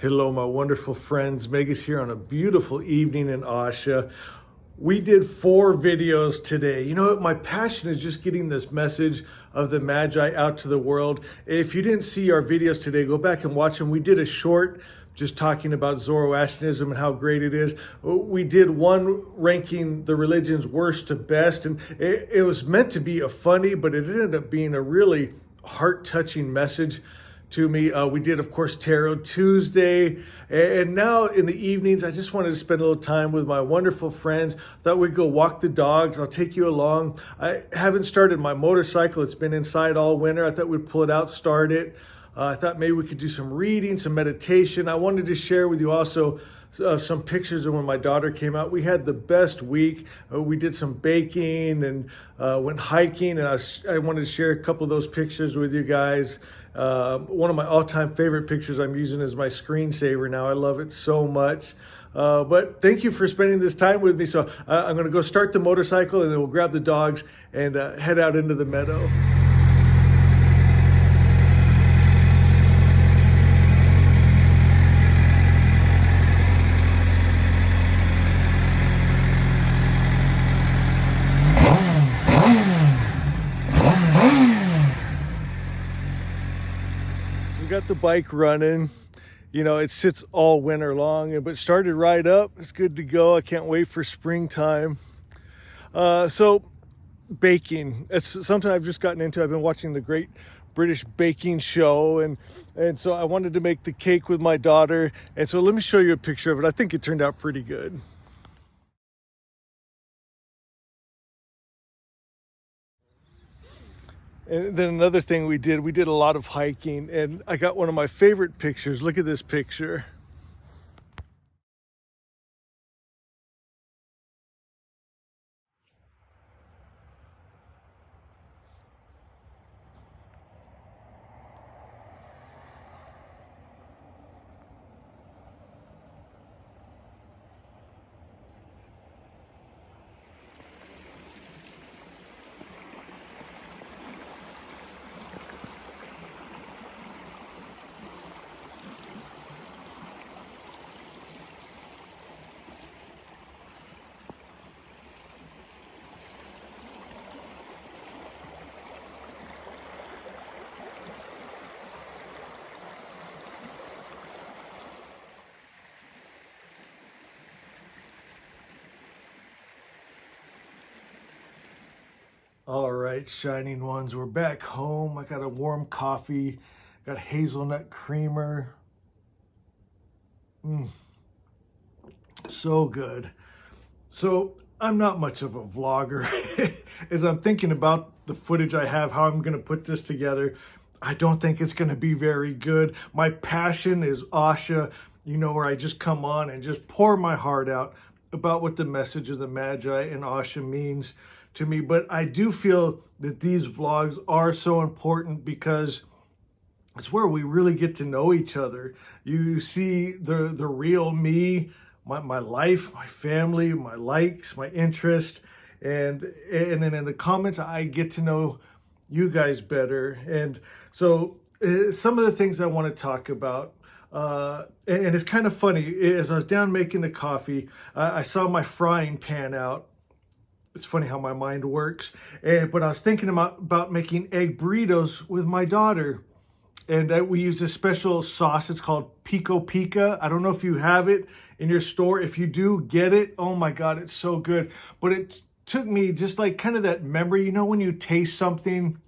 Hello, my wonderful friends. Magus here on a beautiful evening in Asha. We did 4 videos today. You know what? My passion is just getting this message of the Magi out to the world. If you didn't see our videos today, go back and watch them. We did a short just talking about Zoroastrianism and how great it is. We did one ranking the religion's worst to best, and it was meant to be a funny, but it ended up being a really heart-touching message to me. We did, of course, Tarot Tuesday. And now in the evenings, I just wanted to spend a little time with my wonderful friends. Thought we'd go walk the dogs. I'll take you along. I haven't started my motorcycle. It's been inside all winter. I thought we'd pull it out, start it. I thought maybe we could do some reading, some meditation. I wanted to share with you also some pictures of when my daughter came out. We had the best week. We did some baking and went hiking, and I wanted to share a couple of those pictures with you guys. One of my all-time favorite pictures I'm using as my screensaver now. I love it so much. But thank you for spending this time with me. So I'm going to go start the motorcycle, and then we'll grab the dogs and head out into the meadow. Got the bike running. You know, it sits all winter long, but started right up. It's good to go. I can't wait for springtime. So baking, it's something I've just gotten into. I've been watching the Great British Baking Show, and so I wanted to make the cake with my daughter. And so let me show you a picture of it. I think it turned out pretty good. And then another thing we did a lot of hiking, and I got one of my favorite pictures. Look at this picture. All right, shining ones, we're back home. I got a warm coffee, got hazelnut creamer. So good. So I'm not much of a vlogger. As I'm thinking about the footage I have, how I'm going to put this together, I don't think it's going to be very good. My passion is Asha, you know, where I just come on and just pour my heart out about what the message of the Magi and Asha means to me. But I do feel that these vlogs are so important because it's where we really get to know each other. You see the real me, my life, my family, my likes, my interest, and then in the comments I get to know you guys better. And so some of the things I want to talk about, and it's kind of funny, as I was down making the coffee, I saw my frying pan out. It's funny how my mind works. But I was thinking about making egg burritos with my daughter. And we use a special sauce. It's called Pico Pica. I don't know if you have it in your store. If you do, get it. Oh my God, it's so good. But it took me just like kind of that memory. You know when you taste something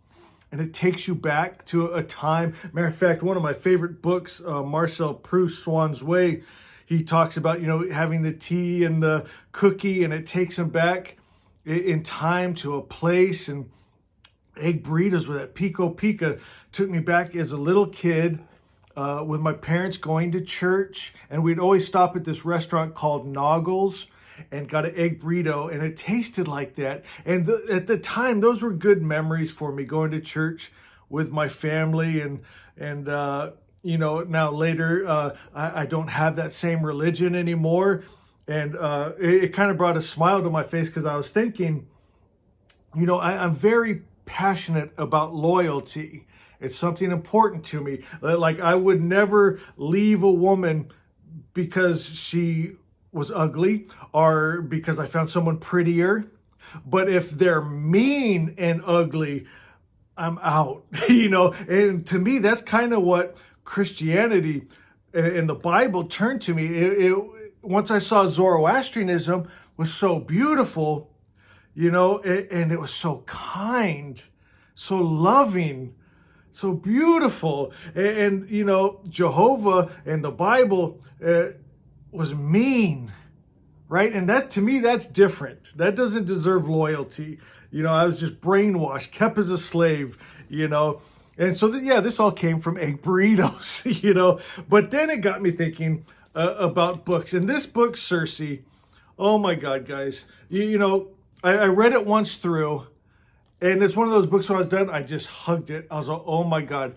and it takes you back to a time. Matter of fact, one of my favorite books, Marcel Proust's Swan's Way, he talks about, you know, having the tea and the cookie, and it takes him back in time to a place. And egg burritos with that Pico Pica took me back as a little kid with my parents going to church, and we'd always stop at this restaurant called Noggles and got an egg burrito, and it tasted like that. And at the time, those were good memories for me, going to church with my family. And you know, now later I don't have that same religion anymore. And it kind of brought a smile to my face because I was thinking, you know, I'm very passionate about loyalty. It's something important to me. Like, I would never leave a woman because she was ugly or because I found someone prettier. But if they're mean and ugly, I'm out, and to me, that's kind of what Christianity and the Bible turned to me. Once I saw Zoroastrianism was so beautiful, and it was so kind, so loving, so beautiful. And Jehovah and the Bible was mean, right? And that, to me, that's different. That doesn't deserve loyalty. I was just brainwashed, kept as a slave, And so, this all came from egg burritos, But then it got me thinking about books. And this book, Circe, oh my God, guys. I read it once through, and it's one of those books when I was done, I just hugged it. I was like, oh my God.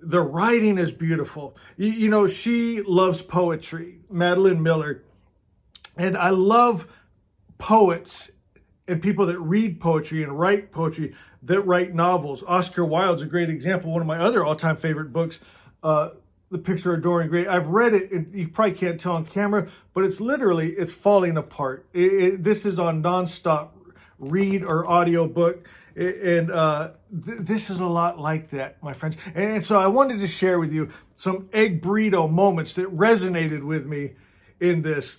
The writing is beautiful. She loves poetry, Madeline Miller. And I love poets and people that read poetry and write poetry, that write novels. Oscar Wilde's a great example. One of my other all-time favorite books, The Picture of Dorian Gray. I've read it, and you probably can't tell on camera, but it's falling apart. This is on nonstop read or audio book. And this is a lot like that, my friends. And so I wanted to share with you some egg burrito moments that resonated with me in this.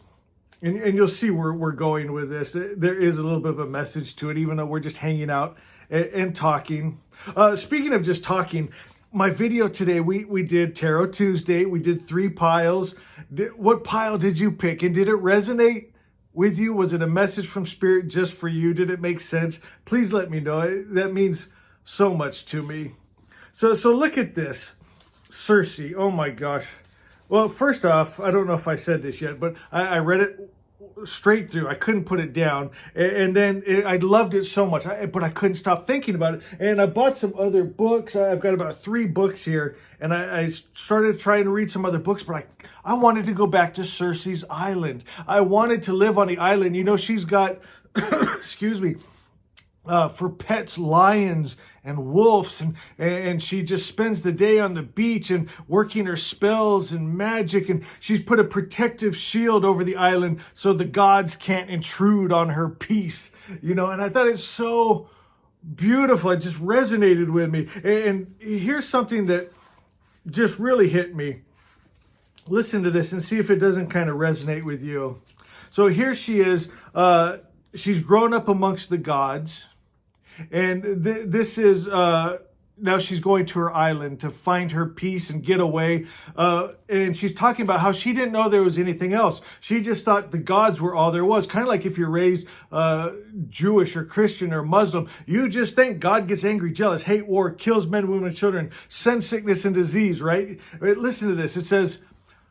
And you'll see where we're going with this. There is a little bit of a message to it, even though we're just hanging out and talking. Speaking of just talking, my video today, we did Tarot Tuesday. We did 3 piles. What pile did you pick? And did it resonate with you? Was it a message from Spirit just for you? Did it make sense? Please let me know. That means so much to me. So look at this. Circe. Oh my gosh. Well, first off, I don't know if I said this yet, but I read it straight through. I couldn't put it down. And then I loved it so much, but I couldn't stop thinking about it. And I bought some other books. I've got about 3 books here. And I started trying to read some other books, but I wanted to go back to Circe's island. I wanted to live on the island. She's got, excuse me, for pets, lions and wolves, and she just spends the day on the beach and working her spells and magic, and she's put a protective shield over the island so the gods can't intrude on her peace, and I thought it's so beautiful. It just resonated with me. And here's something that just really hit me. Listen to this and see if it doesn't kind of resonate with you. So here she is. She's grown up amongst the gods. And this is, now she's going to her island to find her peace and get away. And she's talking about how she didn't know there was anything else. She just thought the gods were all there was. Kind of like if you're raised Jewish or Christian or Muslim, you just think God gets angry, jealous, hate war, kills men, women, and children, sends sickness and disease, right? Listen to this. It says,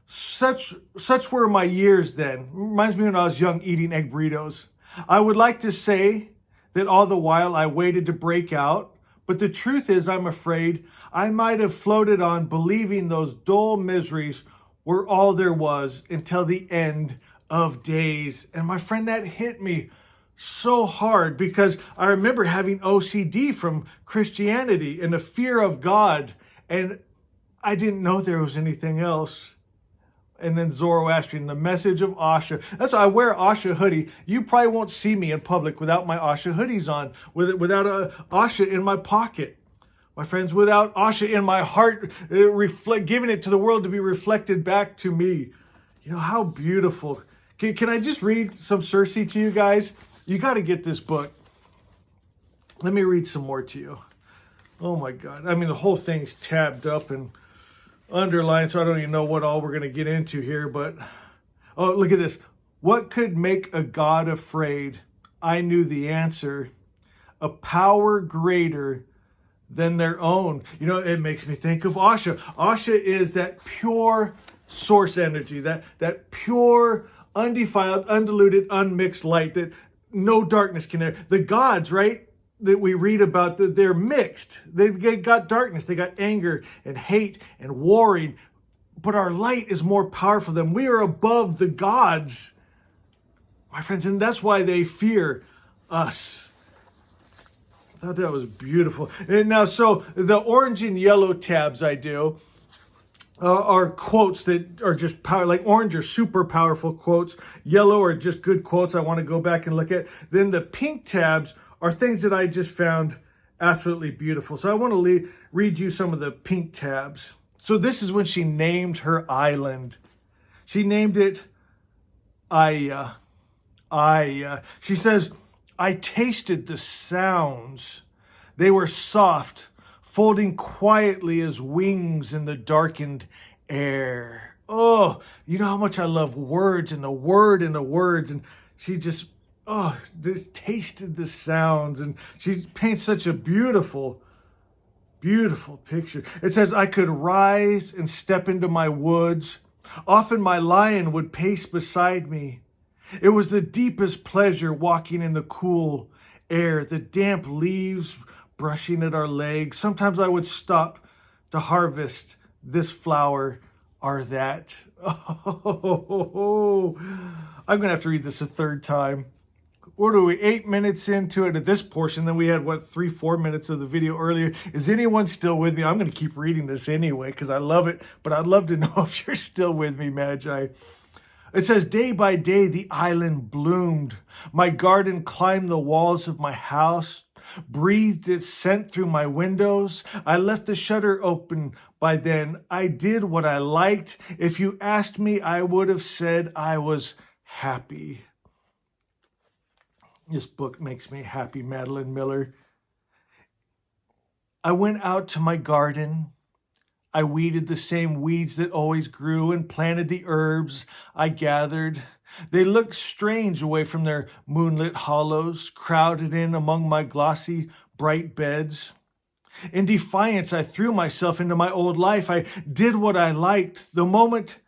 such were my years then. Reminds me when I was young eating egg burritos. I would like to say that all the while I waited to break out. But the truth is, I'm afraid I might have floated on believing those dull miseries were all there was until the end of days. And my friend, that hit me so hard because I remember having OCD from Christianity and a fear of God. And I didn't know there was anything else. And then Zoroastrian, the message of Asha. That's why I wear Asha hoodie. You probably won't see me in public without my Asha hoodies on, without a Asha in my pocket. My friends, without Asha in my heart, giving it to the world to be reflected back to me. How beautiful. Can I just read some Circe to you guys? You got to get this book. Let me read some more to you. Oh my God. I mean, the whole thing's tabbed up and underlined, so I don't even know what all we're going to get into here, but oh, look at this. What could make a god afraid? I knew the answer. A power greater than their own. It makes me think of Asha. Asha is that pure source energy, that pure, undefiled, undiluted, unmixed light that no darkness can enter. The gods, right, that we read about, that they're mixed. They got darkness, they got anger and hate and warring, but our light is more powerful than we are above the gods, my friends, and that's why they fear us. I thought that was beautiful. And now, so the orange and yellow tabs I do are quotes that are just power, like orange are super powerful quotes. Yellow are just good quotes I want to go back and look at. Then the pink tabs are things that I just found absolutely beautiful. So I want to read you some of the pink tabs. So this is when she named her island. She named it Aya. Aya. She says, I tasted the sounds. They were soft, folding quietly as wings in the darkened air. Oh, you know how much I love words and the word and the words. And she just tasted the sounds. And she paints such a beautiful, beautiful picture. It says, I could rise and step into my woods. Often my lion would pace beside me. It was the deepest pleasure walking in the cool air, the damp leaves brushing at our legs. Sometimes I would stop to harvest this flower or that. Oh, I'm going to have to read this a third time. What are we, 8 minutes into it at this portion? Then we had, 3-4 minutes of the video earlier. Is anyone still with me? I'm going to keep reading this anyway because I love it. But I'd love to know if you're still with me, Magi. It says, day by day, the island bloomed. My garden climbed the walls of my house, breathed its scent through my windows. I left the shutter open by then. I did what I liked. If you asked me, I would have said I was happy. This book makes me happy, Madeline Miller. I went out to my garden. I weeded the same weeds that always grew and planted the herbs I gathered. They looked strange away from their moonlit hollows, crowded in among my glossy, bright beds. In defiance, I threw myself into my old life. I did what I liked. The moment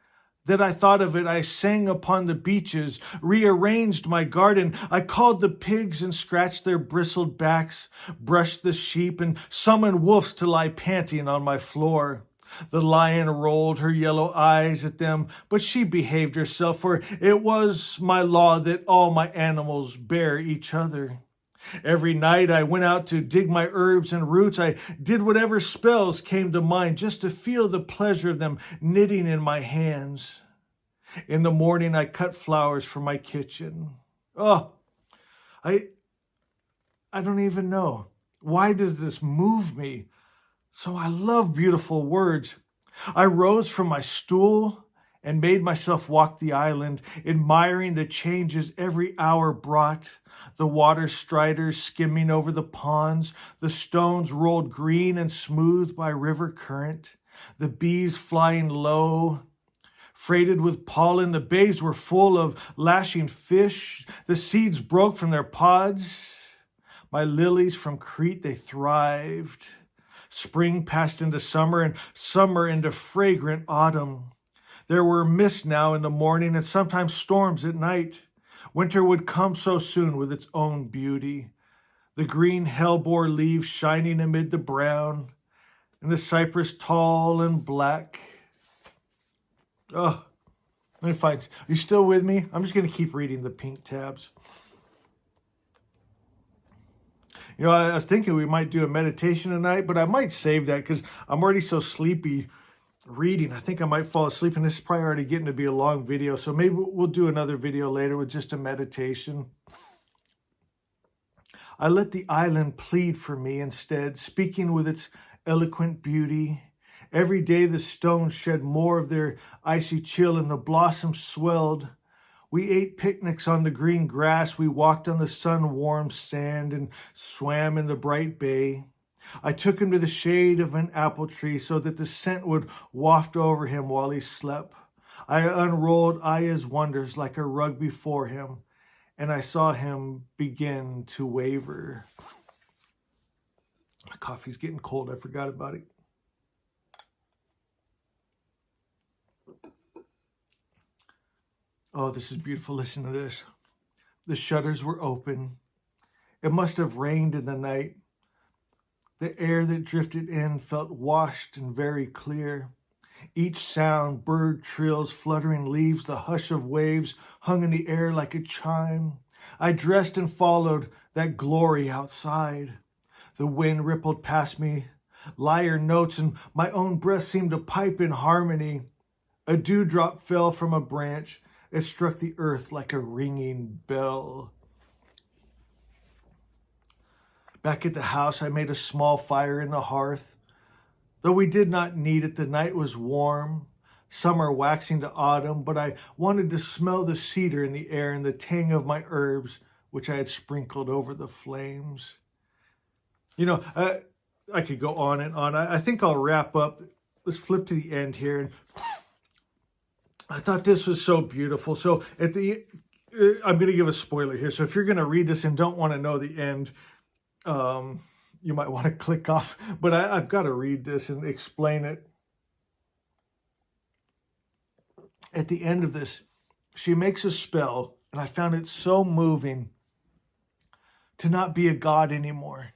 that I thought of it, I sang upon the beaches, rearranged my garden. I called the pigs and scratched their bristled backs, brushed the sheep, and summoned wolves to lie panting on my floor. The lion rolled her yellow eyes at them, but she behaved herself, for it was my law that all my animals bear each other. Every night I went out to dig my herbs and roots. I did whatever spells came to mind just to feel the pleasure of them knitting in my hands. In the morning I cut flowers for my kitchen. Oh, I don't even know. Why does this move me? So I love beautiful words. I rose from my stool and made myself walk the island, admiring the changes every hour brought. The water striders skimming over the ponds, the stones rolled green and smooth by river current, the bees flying low, freighted with pollen. The bays were full of lashing fish. The seeds broke from their pods. My lilies from Crete, they thrived. Spring passed into summer, and summer into fragrant autumn. There were mists now in the morning and sometimes storms at night. Winter would come so soon with its own beauty. The green hellebore leaves shining amid the brown, and the cypress tall and black. Oh, let me find. Are you still with me? I'm just going to keep reading the pink tabs. You know, I was thinking we might do a meditation tonight, but I might save that because I'm already so sleepy reading. I think I might fall asleep, and this is probably already getting to be a long video. So maybe we'll do another video later with just a meditation. I let the island plead for me instead, speaking with its eloquent beauty. Every day the stones shed more of their icy chill, and the blossoms swelled. We ate picnics on the green grass. We walked on the sun-warmed sand and swam in the bright bay. I took him to the shade of an apple tree so that the scent would waft over him while he slept. I unrolled Aya's wonders like a rug before him, and I saw him begin to waver. My coffee's getting cold. I forgot about it. Oh, this is beautiful. Listen to this. The shutters were open. It must have rained in the night. The air that drifted in felt washed and very clear. Each sound, bird trills, fluttering leaves, the hush of waves hung in the air like a chime. I dressed and followed that glory outside. The wind rippled past me, lyre notes, and my own breath seemed to pipe in harmony. A dewdrop fell from a branch. It struck the earth like a ringing bell. Back at the house, I made a small fire in the hearth. Though we did not need it, the night was warm, summer waxing to autumn, but I wanted to smell the cedar in the air and the tang of my herbs, which I had sprinkled over the flames. You know, I could go on and on. I think I'll wrap up. Let's flip to the end here. And I thought this was so beautiful. So I'm going to give a spoiler here. So if you're going to read this and don't want to know the end, you might want to click off. But I've got to read this and explain it. At the end of this, she makes a spell, and I found it so moving to not be a god anymore,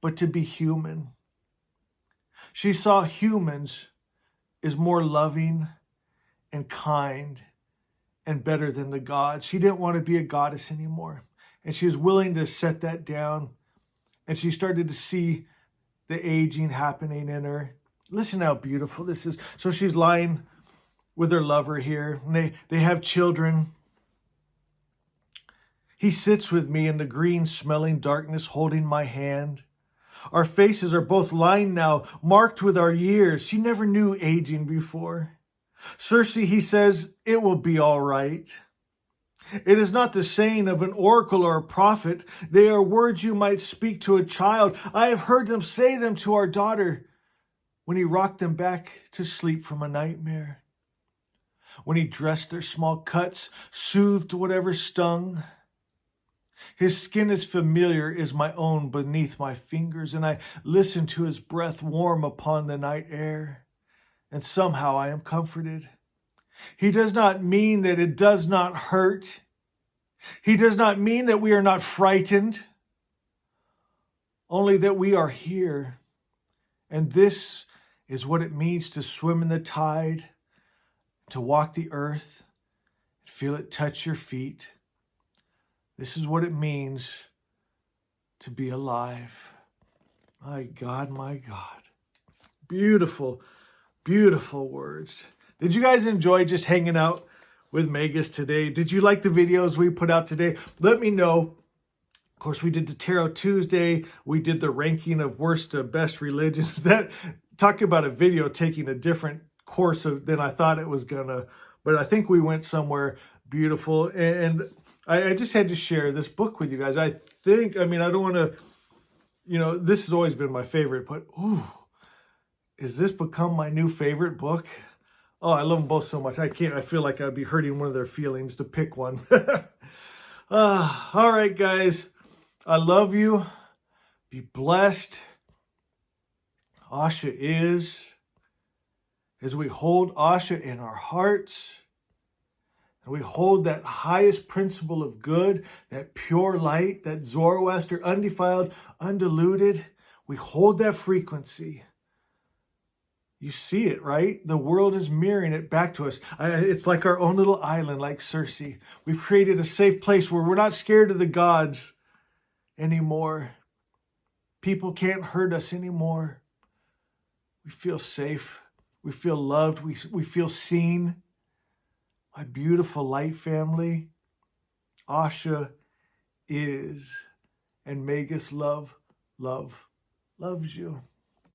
but to be human. She saw humans as more loving and kind and better than the gods. She didn't want to be a goddess anymore. And she was willing to set that down. And she started to see the aging happening in her. Listen how beautiful this is. So she's lying with her lover here. And they have children. He sits with me in the green smelling darkness, holding my hand. Our faces are both lined now, marked with our years. She never knew aging before. Circe, he says, it will be all right. It is not the saying of an oracle or a prophet. They are words you might speak to a child. I have heard them say them to our daughter when he rocked them back to sleep from a nightmare. When he dressed their small cuts, soothed whatever stung. His skin is familiar as my own beneath my fingers, and I listen to his breath warm upon the night air, and somehow I am comforted. He does not mean that it does not hurt. He does not mean that we are not frightened, only that we are here. And this is what it means to swim in the tide, to walk the earth, and feel it touch your feet. This is what it means to be alive. My God, my God. Beautiful, beautiful words. Did you guys enjoy just hanging out with Magus today? Did you like the videos we put out today? Let me know. Of course, we did the Tarot Tuesday. We did the ranking of worst to best religions. That, talk about a video taking a different course than I thought it was gonna. But I think we went somewhere beautiful. And I just had to share this book with you guys. I don't want to, this has always been my favorite, but has this become my new favorite book? Oh, I love them both so much. I feel like I'd be hurting one of their feelings to pick one. All right, guys. I love you. Be blessed. Asha is. As we hold Asha in our hearts, and we hold that highest principle of good, that pure light, that Zoroaster, undefiled, undiluted, we hold that frequency. You see it, right? The world is mirroring it back to us. It's like our own little island, like Circe. We've created a safe place where we're not scared of the gods anymore. People can't hurt us anymore. We feel safe. We feel loved. We feel seen. My beautiful light family, Asha is, and Magus loves you.